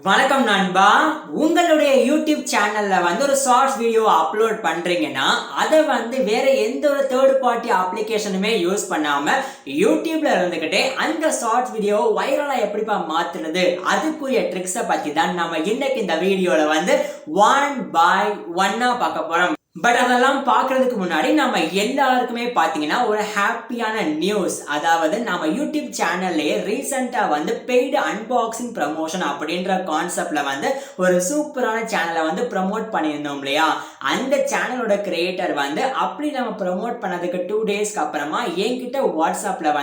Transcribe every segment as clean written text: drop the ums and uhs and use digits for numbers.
வணக்கம் நண்பா. உங்களுடைய யூடியூப் சேனல்ல ஒரு ஷார்ட்ஸ் வீடியோ அப்லோட் பண்றீங்கன்னா அதை வேற எந்த ஒரு தேர்ட் பார்ட்டி அப்ளிகேஷனுமே யூஸ் பண்ணாம யூடியூப்ல இருந்துகிட்டே அந்த ஷார்ட்ஸ் வீடியோ வைரலா எப்படிப்பா மாத்துறது, அதுக்குரிய ட்ரிக்ஸை பத்தி தான் நம்ம இன்னைக்கு இந்த வீடியோல ஒன் பை ஒன்னா பார்க்க போறோம். பட் அதெல்லாம் பார்க்கறதுக்கு முன்னாடி நம்ம எல்லாருக்குமே பார்த்தீங்கன்னா ஒரு ஹாப்பியான நியூஸ். அதாவது நம்ம யூடியூப் சேனல்லையே ரீசெண்டாக பெய்டு அன்பாக்சிங் ப்ரமோஷன் அப்படின்ற கான்செப்ட்ல ஒரு சூப்பரான சேனலை ப்ரமோட் பண்ணியிருந்தோம் இல்லையா. அந்த சேனலோட கிரியேட்டர் அப்படி நம்ம ப்ரமோட் பண்ணதுக்கு 2 டேஸ்க்கு அப்புறமா என்கிட்ட வாட்ஸ்அப்ல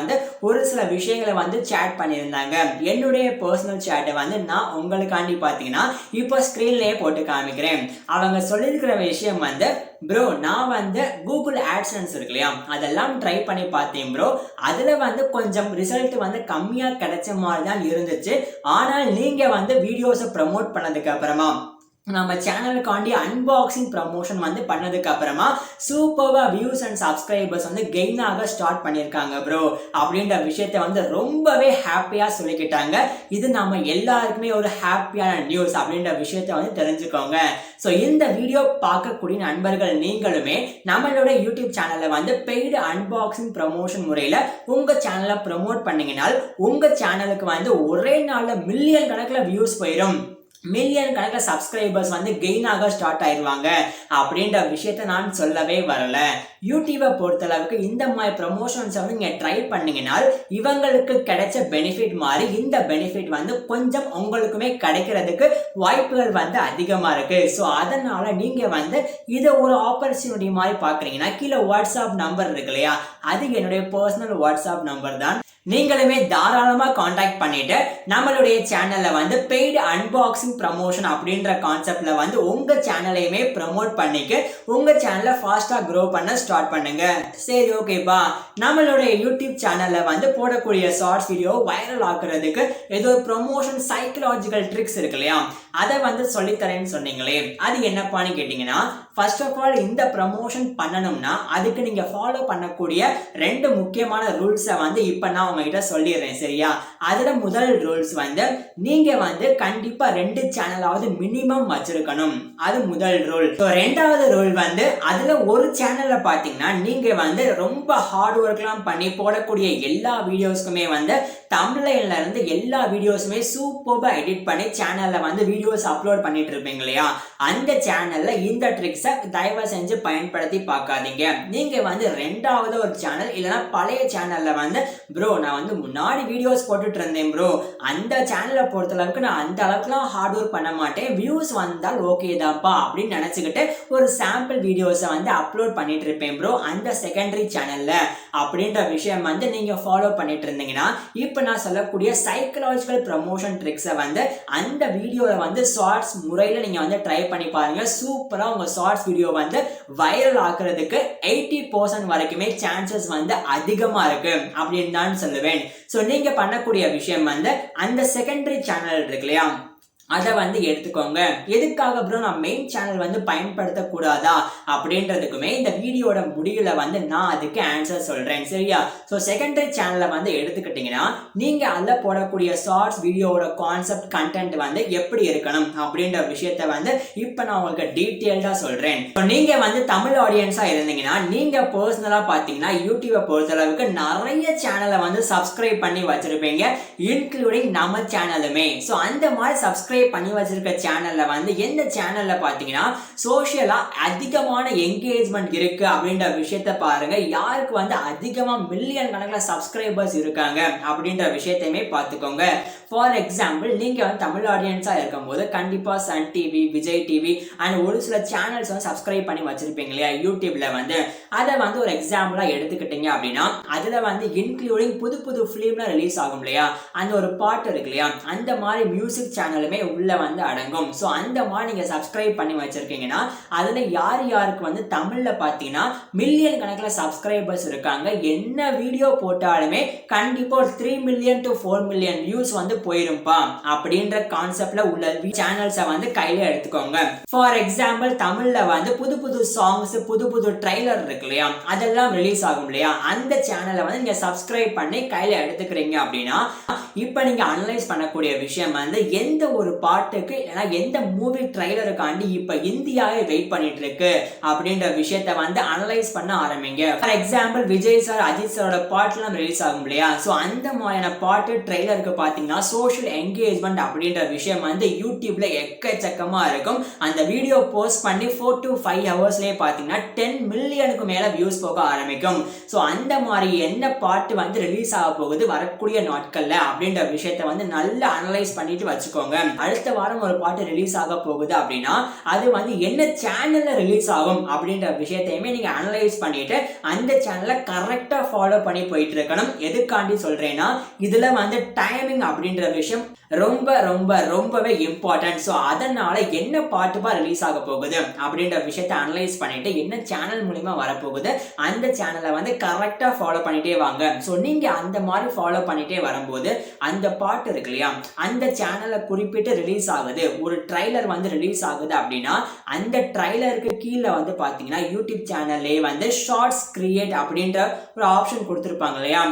ஒரு சில விஷயங்களை சேட் பண்ணியிருந்தாங்க. என்னுடைய பர்சனல் சேட்டை நான் உங்களுக்காண்டி பார்த்தீங்கன்னா இப்போ ஸ்க்ரீன்லேயே போட்டு காமிக்கிறேன். அவங்க சொல்லியிருக்கிற விஷயம் ப்ரோ, நான் கூகுள் ஆட்சன்ஸ் இருக்கு இல்லையா, அதெல்லாம் ட்ரை பண்ணி பார்த்தேன் ப்ரோ. அதில் கொஞ்சம் ரிசல்ட் கம்மியாக கிடைச்ச மாதிரி தான் இருந்துச்சு. ஆனால் நீங்கள் வீடியோஸை ப்ரமோட் பண்ணதுக்கு அப்புறமா நம்ம சேனலுக்காண்டி அன்பாக்சிங் ப்ரமோஷன் பண்ணதுக்கு அப்புறமா சூப்பர்வா வியூஸ் அண்ட் சப்ஸ்கிரைபர்ஸ் கெயின் ஆக ஸ்டார்ட் பண்ணியிருக்காங்க ப்ரோ அப்படின்ற விஷயத்த ரொம்பவே ஹாப்பியா சொல்லிக்கிட்டாங்க. இது நம்ம எல்லாருக்குமே ஒரு ஹாப்பியான நியூஸ் அப்படின்ற விஷயத்த தெரிஞ்சுக்கோங்க. ஸோ இந்த வீடியோ பார்க்கக்கூடிய நண்பர்கள் நீங்களுமே நம்மளோட யூடியூப் சேனல்ல பெய்டு அன்பாக்சிங் ப்ரமோஷன் முறையில் உங்க சேனலை ப்ரமோட் பண்ணீங்கன்னால் உங்க சேனலுக்கு ஒரே நாளில் மில்லியன் கணக்கில் வியூஸ் போயிடும், மில்லியன் கணக்கில் சப்ஸ்கிரைபர்ஸ் கெயின் ஆக ஸ்டார்ட் ஆயிடுவாங்க அப்படின்ற விஷயத்த நான் சொல்லவே வரல. யூடியூபை பொறுத்தளவுக்கு இந்த மாதிரி ப்ரமோஷன்ஸை நீங்கள் ட்ரை பண்ணீங்கன்னால் இவங்களுக்கு கிடைச்ச பெனிஃபிட் மாதிரி இந்த பெனிஃபிட் கொஞ்சம் உங்களுக்குமே கிடைக்கிறதுக்கு வாய்ப்புகள் அதிகமாக இருக்கு. ஸோ அதனால நீங்கள் இதை ஒரு ஆப்பர்ச்சுனிட்டி மாதிரி பார்க்குறீங்கன்னா கீழே வாட்ஸ்அப் நம்பர் இருக்கு இல்லையா, அது என்னுடைய பர்சனல் வாட்ஸ்அப் நம்பர் தான். நீங்களுமே தாராளமாக காண்டாக்ட் பண்ணிட்டு நம்மளுடைய சேனல்ல பெய்டு அன்பாக்சிங் ப்ரமோஷன் அப்படின்ற கான்செப்ட்ல உங்க சேனலையுமே ப்ரமோட் பண்ணிக்க உங்க சேனலை ஃபாஸ்டா க்ரோ பண்ண ஸ்டார்ட் பண்ணுங்க. சரி, ஓகேப்பா. நம்மளுடைய யூடியூப் சேனல்ல போடக்கூடிய ஷார்ட்ஸ் வீடியோ வைரல் ஆக்குறதுக்கு ஏதோ ப்ரமோஷன் சைக்கலாஜிக்கல் ட்ரிக்ஸ் இருக்கு இல்லையா, அதை சொல்லித்தரேன்னு சொன்னீங்களே, அது என்னப்பான்னு கேட்டீங்கன்னா, ஃபர்ஸ்ட் ஆஃப் ஆல் இந்த ப்ரமோஷன் பண்ணணும்னா அதுக்கு நீங்க ஃபாலோ பண்ணக்கூடிய 2 முக்கியமான ரூல்ஸை இப்போ நான் உங்ககிட்ட சொல்லிடுறேன். சரியா? அதுல முதல் ரூல்ஸ் நீங்க கண்டிப்பா 2 சேனலாவது மினிமம் வச்சிருக்கணும். அது முதல் ரூல். ரெண்டாவது ரூல் அதுல ஒரு சேனல்ல பாத்தீங்கன்னா நீங்க ரொம்ப ஹார்ட் ஒர்க்லாம் பண்ணி போடக்கூடிய எல்லா வீடியோஸ்க்குமே தமிழ்ல இருந்து எல்லா வீடியோஸுமே சூப்பர்பா எடிட் பண்ணி சேனல்ல வீடியோஸ் அப்லோட் பண்ணிட்டு இருப்பீங்க இல்லையா, அந்த சேனல்ல இந்த ட்ரிக்ஸை தயவு செஞ்சு பயன்படுத்தி பார்க்காதீங்க. நீங்க ரெண்டாவது ஒரு சேனல் இல்லைன்னா பழைய சேனல்ல ப்ரோ நான் முன்னாடி வீடியோஸ் போட்டுட்டு இருந்தேன் ப்ரோ, அந்த சேனலை பொறுத்த அளவுக்கு நான் அந்த அளவுக்குலாம் ஹார்ட் ஒர்க் பண்ண மாட்டேன், வியூஸ் வந்தால் ஓகே தான்ப்பா அப்படின்னு நினைச்சுக்கிட்டு ஒரு சாம்பிள் வீடியோஸை அப்லோட் பண்ணிட்டு இருப்பேன் ப்ரோ அந்த செகண்டரி சேனல்ல அப்படின்ற விஷயம் நீங்க ஃபாலோ பண்ணிட்டு இருந்தீங்கன்னா இப்போ நான் சொல்லக்கூடிய சைக்கலாஜிக்கல் ப்ரமோஷன் ட்ரிக்ஸை அந்த வீடியோல ஷார்ட்ஸ் முறையில் நீங்க ட்ரை பண்ணி பாருங்க. சூப்பரா உங்க ஷார்ட்ஸ் வீடியோ வைரல் ஆக்குறதுக்கு 80% வரைக்குமே சான்சஸ் அதிகமா இருக்கு அப்படின்னு தான் சொல்லுவேன். சோ நீங்க பண்ணக்கூடிய விஷயம் அந்த செகண்டரி சேனல் இருக்கு இல்லையா, அதை எடுத்துக்கோங்க. எதுக்காக ப்ரோ நான் மெயின் சேனல் பயன்படுத்த கூடாதா அப்படின்றதுக்குமே இந்த வீடியோட முடிவுல நான் அதுக்கு ஆன்சர் சொல்றேன். சரியா? ஸோ செகண்டரி சேனலை எடுத்துக்கிட்டீங்கன்னா நீங்க அதில் போடக்கூடிய ஷார்ட்ஸ் வீடியோட கான்செப்ட் கண்டென்ட் எப்படி இருக்கணும் அப்படின்ற விஷயத்த இப்போ நான் உங்களுக்கு டீட்டெயில்டா சொல்றேன். நீங்க தமிழ் ஆடியன்ஸா இருந்தீங்கன்னா நீங்க பர்சனலா பாத்தீங்கன்னா யூடியூபை பொறுத்தளவுக்கு நிறைய சேனலை சப்ஸ்கிரைப் பண்ணி வச்சிருப்பீங்க, இன்க்ளூடிங் நம்ம சேனலுமே. ஸோ அந்த மாதிரி சப்ஸ்கிரைப் பண்ணி வச்சிருக்க சேனல்ல எந்த சேனல்ல பாத்தீங்கன்னா சோஷியலா அதிகமான என்கேஜ்மெண்ட் இருக்கு அப்படின்ற விஷயத்தை பாருங்க. யாருக்கு அதிகமா மில்லியன் கணக்கில் சப்ஸ்கிரைபர்ஸ் இருக்காங்க அப்படின்ற விஷயத்தையுமே பார்த்துக்கோங்க. ஃபார் எக்ஸாம்பிள் நீங்க தமிழ் ஆடியன்ஸா இருக்கும்போது கண்டிப்பா Sun TV, Vijay TV and ஒரு சில சேனல்ஸ் சப்ஸ்கிரைப் பண்ணி வச்சிருப்பீங்க இல்லையா யூடியூப்ல அதை ஒரு எக்ஸாம்பிளா எடுத்துக்கிட்டீங்க அப்படின்னா அதுல இன்க்ளூடிங் புது புது ஃபிலிம்ல ரிலீஸ் ஆகும் இல்லையா, அந்த ஒரு பாட்டு இருக்கு இல்லையா, அந்த மாதிரி மியூசிக் சேனலுமே உள்ள அடங்கும். ஸோ அந்த மாதிரி நீங்க சப்ஸ்கிரைப் பண்ணி வச்சிருக்கீங்கன்னா அதுல யார் யாருக்கு தமிழ்ல பாத்தீங்கன்னா மில்லியன் கணக்கில் சப்ஸ்கிரைபர்ஸ் இருக்காங்க, என்ன வீடியோ போட்டாலுமே கண்டிப்பா 3 மில்லியன் to 4 மில்லியன் வியூஸ் போயிரும்பா அப்படின்ற கான்செப்ட்ல உள்ள சேனல்ஸை கையில எடுத்துக்கோங்க. ஃபார் எக்ஸாம்பிள் தமிழ்ல புது புது சாங்ஸ், புது புது ட்ரைலர் இருக்கு இல்லையா, அதெல்லாம் ரிலீஸ் ஆகும் இல்லையா, அந்த சேனலை நீங்க சப்ஸ்கிரைப் பண்ணி கையில எடுத்துக்கிறீங்க அப்படின்னா இப்ப நீங்க அனலைஸ் பண்ணக்கூடிய விஷயம் எந்த ஒரு பாட்டுக்கு ஏன்னா எந்த மூவி ட்ரைலருக்காண்டி இப்ப இந்தியாவே வெயிட் பண்ணிட்டு இருக்கு அப்படின்ற விஷயத்த வந்து அனலைஸ் பண்ண ஆரம்பிங்க. For example Vijay sir Ajith சாரோட பாட்டுலாம் ரிலீஸ் ஆகும் இல்லையா, ஸோ அந்த மாதிரியான பாட்டு ட்ரெய்லருக்கு பார்த்தீங்கன்னா சோஷியல் என்கேஜ்மெண்ட் அப்படின்ற விஷயம் வந்து யூடியூப்ல எக்கச்சக்கமா இருக்கும். அந்த வீடியோ போஸ்ட் பண்ணி 4 to 5 ஹவர்ஸ்லேயே பார்த்தீங்கன்னா 10 மில்லியனுக்கு மேல வியூஸ் போக ஆரம்பிக்கும். ஸோ அந்த மாதிரி என்ன பாட்டு வந்து ரிலீஸ் ஆக போகுது வரக்கூடிய நாட்கள்ல அப்படின்ற விஷயத்த வந்து நல்லா அனலைஸ் பண்ணிட்டு வச்சுக்கோங்க. அடுத்த வாரம் ஒரு பாட்டு ரிலீஸ் ஆக போகுது அப்படின்னா அது வந்து என்ன சேனல்ல ரிலீஸ் ஆகும் அப்படின்ற விஷயத்தையுமே நீங்க அனலைஸ் பண்ணிட்டு அந்த சேனலை கரெக்டா ஃபாலோ பண்ணி போயிட்டு இருக்கணும். எதுக்காண்டி சொல்றேன்னா இதுல வந்து டைமிங் அப்படின்ற விஷயம் ரொம்பவே இம்பார்ட்டன்ட். ஸோ அதனால என்ன பாட்டுப்பா ரிலீஸ் ஆக போகுது அப்படின்ற விஷயத்தை அனலைஸ் பண்ணிட்டு என்ன சேனல் மூலியமா வரப்போகுது அந்த சேனலை வந்து கரெக்டா ஃபாலோ பண்ணிட்டே வாங்க. ஸோ நீங்க அந்த மாதிரி ஃபாலோ பண்ணிட்டே வரும்போது அந்த பாட்டு இருக்கு இல்லையா, அந்த சேனலை குறிப்பிட்டு ரிலீஸ் ஆகுது, ஒரு ட்ரைலர் வந்து ரிலீஸ் ஆகுது அப்படின்னா அந்த ட்ரைலருக்கு கீழே வந்து பாத்தீங்கன்னா யூடியூப் சேனல்லே வந்து ஷார்ட்ஸ் கிரியேட் அப்படின்ற ஒரு ஆப்ஷன் கொடுத்துருப்பாங்க இல்லையா,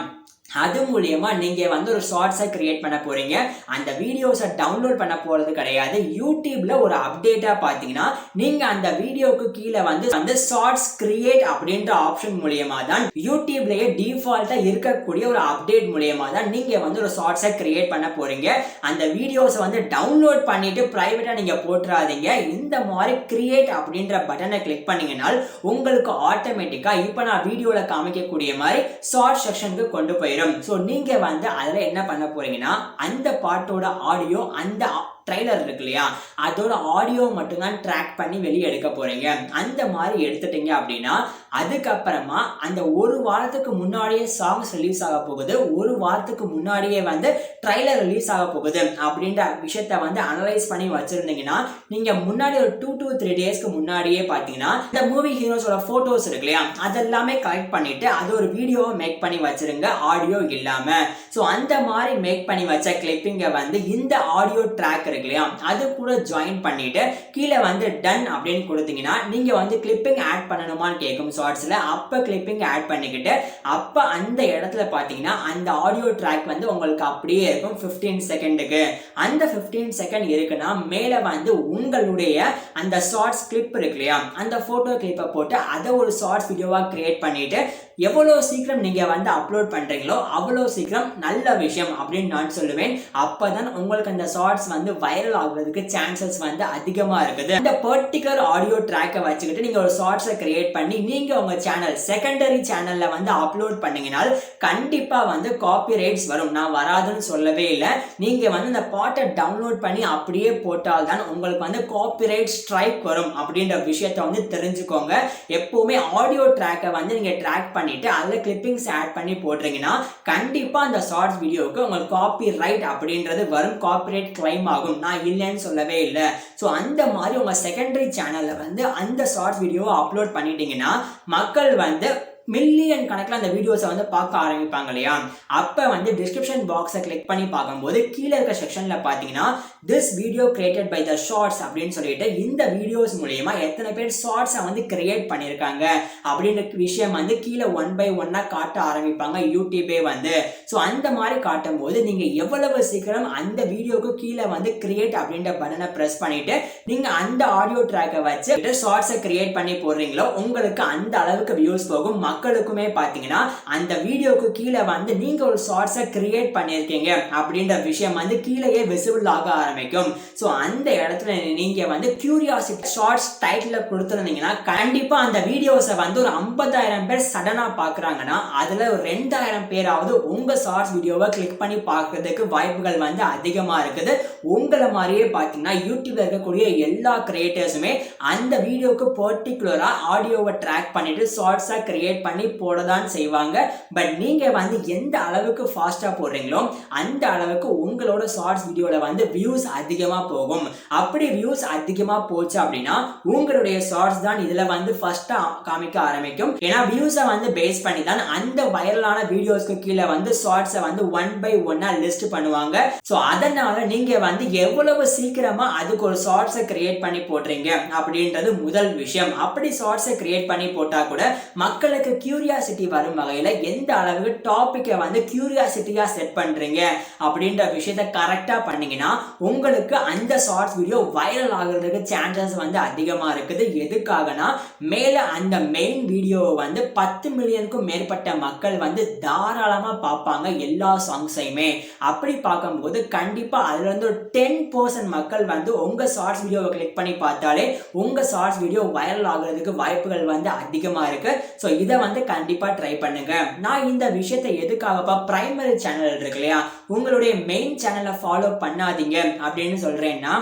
அது மூலியமா நீங்க வந்து ஒரு ஷார்ட்ஸை கிரியேட் பண்ண போறீங்க. அந்த வீடியோஸை டவுன்லோட் பண்ண போறது கிடையாது. யூடியூப்ல ஒரு அப்டேட்டா பாத்தீங்கன்னா நீங்க அந்த வீடியோக்கு கீழே வந்து ஷார்ட்ஸ் கிரியேட் அப்படின்ற ஆப்ஷன் மூலியமா தான் யூடியூப்லயே டிஃபால்ட்டா இருக்கக்கூடிய ஒரு அப்டேட் மூலியமா தான் நீங்க வந்து ஒரு ஷார்ட்ஸை கிரியேட் பண்ண போறீங்க. அந்த வீடியோஸை வந்து டவுன்லோட் பண்ணிட்டு பிரைவேட்டா நீங்க போட்டுறாதீங்க. இந்த மாதிரி கிரியேட் அப்படின்ற பட்டனை கிளிக் பண்ணீங்கன்னா உங்களுக்கு ஆட்டோமேட்டிக்கா இப்ப நான் வீடியோல காமிக்கக்கூடிய மாதிரி ஷார்ட் செக்ஷனுக்கு கொண்டு போயிடும். சோ நீங்க வந்து அதுல என்ன பண்ண போறீங்கன்னா அந்த பாட்டோட ஆடியோ அந்த ட்ரைலர் இருக்கு இல்லையா அதோட ஆடியோ மட்டும் தான் ட்ராக் பண்ணி வெளியே எடுக்க போறீங்க. அந்த மாதிரி எடுத்துட்டீங்க அப்படின்னா அதுக்கப்புறமா அந்த ஒரு வாரத்துக்கு முன்னாடியே சாங்ஸ் ரிலீஸ் ஆக போகுது, ஒரு வாரத்துக்கு முன்னாடியே வந்து ட்ரைலர் ரிலீஸ் ஆக போகுது அப்படின்ற விஷயத்த வந்து அனலைஸ் பண்ணி வச்சிருந்தீங்கன்னா நீங்க முன்னாடி ஒரு 2 to 3 டேஸ்க்கு முன்னாடியே பாத்தீங்கன்னா இந்த மூவி ஹீரோஸோட போட்டோஸ் இருக்கு இல்லையா அதெல்லாமே கலெக்ட் பண்ணிட்டு அது ஒரு வீடியோவை மேக் பண்ணி வச்சிருங்க ஆடியோ இல்லாம. சோ அந்த மாதிரி மேக் பண்ணி வச்ச கிளிப்பிங்க வந்து இந்த ஆடியோ ட்ராக் இருக்கு இல்லையா அது கூட ஜாயின் பண்ணிட்டு கீழே வந்து டன் அப்படின்னு கொடுத்தீங்கன்னா நீங்க வந்து கிளிப்பிங் ஆட் பண்ணணுமான்னு கேட்கும் ஷார்ட்ஸ்ல. அப்ப கிளிப்பிங் ஆட் பண்ணிக்கிட்டு அப்ப அந்த இடத்துல பாத்தீங்கன்னா அந்த ஆடியோ ட்ராக் வந்து உங்களுக்கு அப்படியே இருக்கும் 15 செகண்டுக்கு. அந்த 15 செகண்ட் இருக்குன்னா மேல வந்து உங்களுடைய அந்த ஷார்ட்ஸ் கிளிப் இருக்கு இல்லையா அந்த போட்டோ கிளிப்பை போட்டு அதை ஒரு ஷார்ட்ஸ் வீடியோவா கிரியேட் பண்ணிட்டு எவ்வளவு சீக்கிரம் நீங்க வந்து அப்லோட் பண்றீங்களோ அவ்வளவு சீக்கிரம் நல்ல விஷயம் அப்படின்னு நான் சொல்லுவேன். அப்பதான் உங்களுக்கு அந்த ஷார்ட்ஸ் வந்து வைரல் ஆகுறதுக்கு சான்சஸ் வந்து அதிகமா இருக்குது. இந்த பர்டிகுலர் ஆடியோ ட்ராக்கை வச்சுக்கிட்டு நீங்க ஒரு ஷார்ட்ஸை கிரியேட் பண்ணி நீங்க உங்க சேனல் செகண்டரி சேனல்ல வந்து அப்லோட் பண்ணீங்கன்னா கண்டிப்பா வந்து காப்பி ரைட்ஸ் வரும். நான் வராதுன்னு சொல்லவே இல்லை. நீங்க வந்து இந்த பாட்டை டவுன்லோட் பண்ணி அப்படியே போட்டால்தான் உங்களுக்கு வந்து காப்பி ரைட் ஸ்ட்ரைக் வரும் அப்படின்ற விஷயத்தை வந்து தெரிஞ்சுக்கோங்க. எப்பவுமே ஆடியோ ட்ராக்கை வந்து நீங்க ட்ராக் பண்ணிட்டு அதுல கிளிப்பிங்ஸ் ஆட் பண்ணி போடுறீங்கன்னா கண்டிப்பா அந்த ஷார்ட்ஸ் வீடியோக்கு உங்களுக்கு காப்பி ரைட் அப்படின்றது வரும், காப்பி ரைட் கிளைம் ஆகும். நான் இல்லைன்னு சொல்லவே இல்லை. ஸோ அந்த மாதிரி உங்க செகண்டரி சேனல்ல வந்து அந்த ஷார்ட்ஸ் வீடியோவை அப்லோட் பண்ணிட்டீங்கன்னா மக்கள் வந்து மில்லியன் கணக்கில் அந்த வீடியோஸை வந்து பார்க்க ஆரம்பிப்பாங்க இல்லையா. அப்போ வந்து டிஸ்கிரிப்ஷன் பாக்ஸை கிளிக் பண்ணி பார்க்கும்போது கீழே இருக்க செக்ஷனில் பார்த்தீங்கன்னா this video created by the shorts அப்படின்னு சொல்லிட்டு இந்த வீடியோஸ் மூலயமா எத்தனை பேர் ஷார்ட்ஸை வந்து கிரியேட் பண்ணியிருக்காங்க அப்படின்ற விஷயம் வந்து கீழே 1 by 1 காட்ட ஆரம்பிப்பாங்க யூடியூபே வந்து. ஸோ அந்த மாதிரி காட்டும் போது நீங்கள் எவ்வளவு சீக்கிரம் அந்த வீடியோக்கு கீழே வந்து கிரியேட் அப்படின்ற பட்டனை ப்ரெஸ் பண்ணிட்டு நீங்கள் அந்த ஆடியோ ட்ராக்கை வச்சு ஷார்ட்ஸை கிரியேட் பண்ணி போடுறீங்களோ உங்களுக்கு அந்த அளவுக்கு வியூஸ் போகும். மக்களுக்குமே பாத்தீங்கன்னா அந்த வீடியோக்கு கீழே வந்து நீங்க ஒரு ஷார்ட்ஸை கிரியேட் பண்ணிருக்கீங்க அப்படின்ற விஷயம் வந்து கீழேயே விசிபிள் ஆக ஆரம்பிக்கும். சோ அந்த இடத்துல நீங்க வந்து கியூரியாசிட்டி ஷார்ட்ஸ் டைட்டில் கொடுத்துருந்தீங்கன்னா கண்டிப்பா அந்த வீடியோஸை வந்து ஒரு 50,000 பேர் சடனா பாக்குறாங்கன்னா அதுல ஒரு 2,000 பேராவது உங்க ஷார்ட்ஸ் வீடியோவை கிளிக் பண்ணி பார்க்கறதுக்கு வாய்ப்புகள் வந்து அதிகமா இருக்குது. உங்களை மாதிரியே பாத்தீங்கன்னா யூடியூப்ல இருக்கக்கூடிய எல்லா கிரியேட்டர்ஸுமே அந்த வீடியோக்கு பர்டிகுலரா ஆடியோவை ட்ராக் பண்ணிட்டு ஷார்ட்ஸா கிரியேட் பண்ணி போடதான் செய்வாங்க. பட் நீங்க வந்து எந்த அளவுக்கு ஃபாஸ்டா போடுறீங்களோ அந்த அளவுக்கு உங்களோட ஷார்ட்ஸ் வீடியோல வந்து வியூஸ் அதிகமா போகும். அப்படி வியூஸ் அதிகமா போச்சு அப்படின்னா உங்களுடைய ஷார்ட்ஸ் தான் இதுல வந்து ஃபர்ஸ்டா காமிக்க ஆரம்பிக்கும். ஏன்னா வியூஸை வந்து பேஸ் பண்ணி தான் அந்த வைரலான வீடியோஸ்க்கு கீழே வந்து ஷார்ட்ஸை வந்து 1 by 1 லிஸ்ட் பண்ணுவாங்க. சோ அதனால நீங்க வந்து எவ்வளவு சீக்கிரமா அதுக்கு ஒரு ஷார்ட்ஸை கிரியேட் பண்ணி போடுறீங்க அப்படின்றது முதல் விஷயம். அப்படி ஷார்ட்ஸை கிரியேட் பண்ணி போட்டா கூட மக்களுக்கு கியூரியாசிட்டி வரும் வகையில எந்த அளவுக்கு டாபிக்கை வந்து கியூரியாசிட்டியா செட் பண்றீங்க அப்படின்ற விஷயத்த கரெக்டா பண்ணீங்கன்னா உங்களுக்கு அந்த ஷார்ட்ஸ் வீடியோ வைரல் ஆகுறதுக்கு சான்சஸ் வந்து அதிகமா இருக்குது. எதுக்காகனா மேல அந்த மெயின் வீடியோவை வந்து 10 மில்லியனுக்கும் மேற்பட்ட மக்கள் வந்து தாராளமா பார்ப்பாங்க எல்லா சாங்ஸையுமே. அப்படி பார்க்கும்போது கண்டிப்பா அதுல இருந்து 10% மக்கள் வந்து உங்க ஷார்ட்ஸ் வீடியோவை கிளிக் பண்ணி பார்த்தாலே உங்க ஷார்ட்ஸ் வீடியோ வைரல் ஆகுறதுக்கு வாய்ப்புகள் வந்து அதிகமா இருக்கு. ஸோ இதை வந்து கண்டிப்பா ட்ரை பண்ணுங்க. நான் இந்த விஷயத்தை எதுக்காகப்பா பிரைமரி சேனல் இருக்கு இல்லையா, உங்களுடைய மெயின் சேனலை ஃபாலோ பண்ணாதீங்க அப்படின்னு சொல்றேன்னா,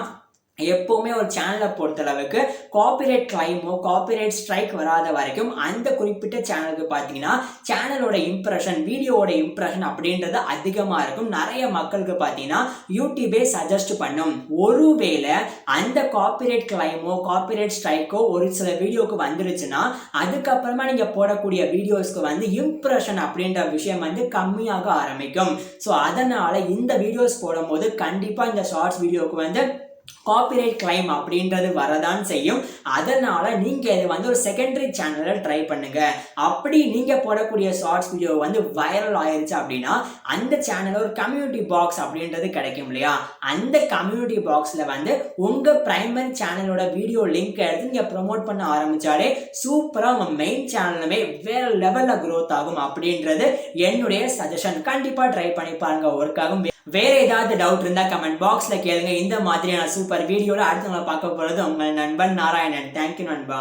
எப்பவுமே ஒரு சேனலை பொறுத்தளவுக்கு காப்பிரைட் கிளைமோ காப்பிரைட் ஸ்ட்ரைக் வராத வரைக்கும் அந்த குறிப்பிட்ட சேனலுக்கு பார்த்தீங்கன்னா சேனலோட இம்ப்ரெஷன், வீடியோவோட இம்ப்ரெஷன் அப்படின்றது அதிகமாக இருக்கும். நிறைய மக்களுக்கு பார்த்தீங்கன்னா யூடியூபே சஜஸ்ட் பண்ணும். ஒருவேளை அந்த காப்பிரைட் கிளைமோ காப்பிரைட் ஸ்ட்ரைக்கோ ஒரு சில வீடியோக்கு வந்துருச்சுன்னா அதுக்கப்புறமா நீங்கள் போடக்கூடிய வீடியோஸ்க்கு வந்து இம்ப்ரெஷன் அப்படின்ற விஷயம் வந்து கம்மியாக ஆரம்பிக்கும். ஸோ அதனால இந்த வீடியோஸ் போடும்போது கண்டிப்பாக இந்த ஷார்ட்ஸ் வீடியோக்கு வந்து காப்பிரைட் கிளைம் அப்படின்றது வரதான் செய்யும். அதனால நீங்க இது வந்து ஒரு செகண்டரி சேனல்ல ட்ரை பண்ணுங்க. அப்படி நீங்க போடக்கூடிய ஷார்ட்ஸ் வீடியோ வந்து வைரல் ஆயிருச்சு அப்படின்னா அந்த சேனல்ல ஒரு கம்யூனிட்டி பாக்ஸ் அப்படின்றது கிடைக்கும் இல்லையா, அந்த கம்யூனிட்டி பாக்ஸ்ல வந்து உங்க பிரைமரி சேனலோட வீடியோ லிங்க் எடுத்து நீங்க ப்ரொமோட் பண்ண ஆரம்பிச்சாலே சூப்பரா உங்க மெயின் சேனலுமே வேற லெவல்ல growth ஆகும் அப்படின்றது என்னுடைய சஜஷன். கண்டிப்பா ட்ரை பண்ணி பாருங்க, ஒர்க் ஆகும். வேற ஏதாவது டவுட் இருந்தா கமெண்ட் பாக்ஸ்ல கேளுங்க. இந்த மாதிரியான சூப்பர் வீடியோல அடுத்து பார்க்க போறது உங்கள் நண்பன் நாராயணன். தேங்க்யூ நண்பா.